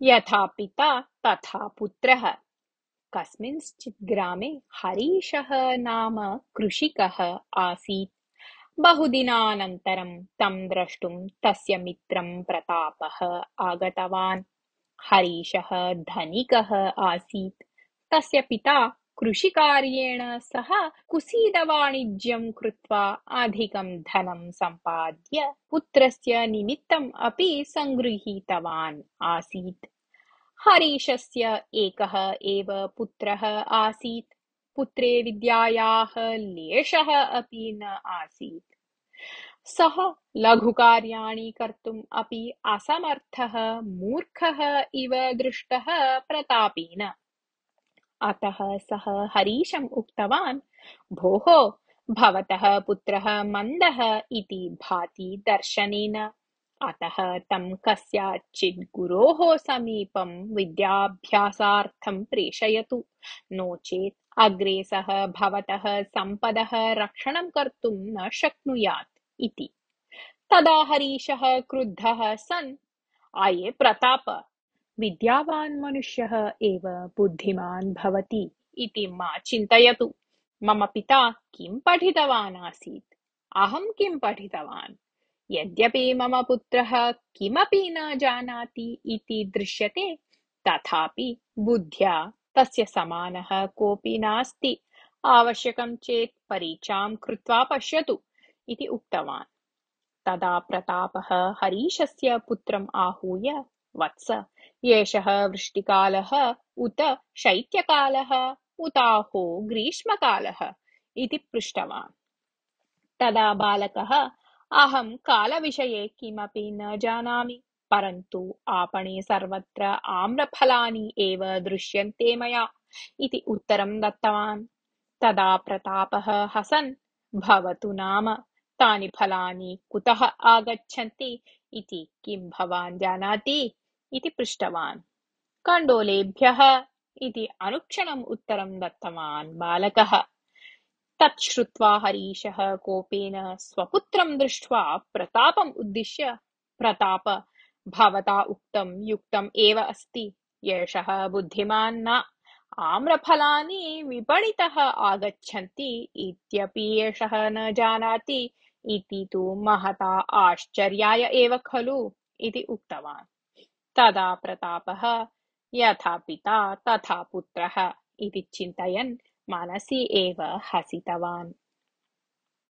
यथा पिता तथा पुत्रः। कस्मिंश्चित् ग्रामे हरीशः नाम कृषिकः आसीत्। बहुदिनानन्तरं तं द्रष्टुं तस्य मित्रं प्रतापः आगतवान्। हरीशः धनिकः आसीत्। तस्य पिता कृषिकार्येण सह कुसीदवाणिज्यं कृत्वा अधिकं धनं सम्पाद्य पुत्रस्य निमित्तम् अपि सङ्गृहीतवान् आसीत्। हरीशस्य एकः एव पुत्रः आसीत्। पुत्रे विद्यायाः लेशः अपि न आसीत्। सः लघुकार्याणि कर्तुम् अपि असमर्थः मूर्खः इव दृष्टः प्रतापेन। अतः सः हरीशम् उक्तवान्, भोः, भवतः पुत्रः मन्दः इति भाति दर्शनेन। अतः तं कस्याचित् गुरोः समीपं विद्याभ्यासार्थं प्रेषयतु। नो चेत् अग्रे सः भवतः सम्पदः रक्षणं कर्तुं न शक्नुयात् इति। तदा हरीशः क्रुद्धः सन्, आये प्रताप, विद्यावान् मनुष्यः एव बुद्धिमान् भवति इति मा चिन्तयतु। मम पिता किं पठितवान् आसीत्, अहं किं पठितवान्। यद्यपि मम पुत्रः किमपि न जानाति इति दृश्यते, तथापि बुद्ध्या तस्य समानः कोऽपि नास्ति। आवश्यकं चेत् परीक्षां कृत्वा पश्यतु इति उक्तवान्। तदा प्रतापः हरीशस्य पुत्रम् आहूय, वत्स, एषः वृष्टिकालः उत शैत्यकालः उताहो ग्रीष्मकालः इति पृष्टवान्। तदा बालकः, अहं कालविषये किमपि न जानामि, परन्तु आपणे सर्वत्र आम्रफलानि एव दृश्यन्ते मया इति उत्तरं दत्तवान्। तदा प्रतापः हसन्, भवतु नाम, तानि फलानि कुतः आगच्छन्ति इति किं भवान् जानाति इति पृष्टवान्। कण्डोलेभ्यः इति अनुक्षणम् उत्तरं दत्तवान् बालकः। तत् श्रुत्वा हरीशः कोपेन स्वपुत्रं दृष्ट्वा प्रतापम् उद्दिश्य, प्रताप, भवता उक्तं युक्तम् एव अस्ति। एषः बुद्धिमान् न। आम्रफलानि विपणितः आगच्छन्ति इत्यपि एषः न जानाति इति तु महता आश्चर्याय एव खलु इति उक्तवान्। तदा प्रतापः, यथा पिता तथा पुत्रः इति चिन्तयन् मनसि एव हसितवान्।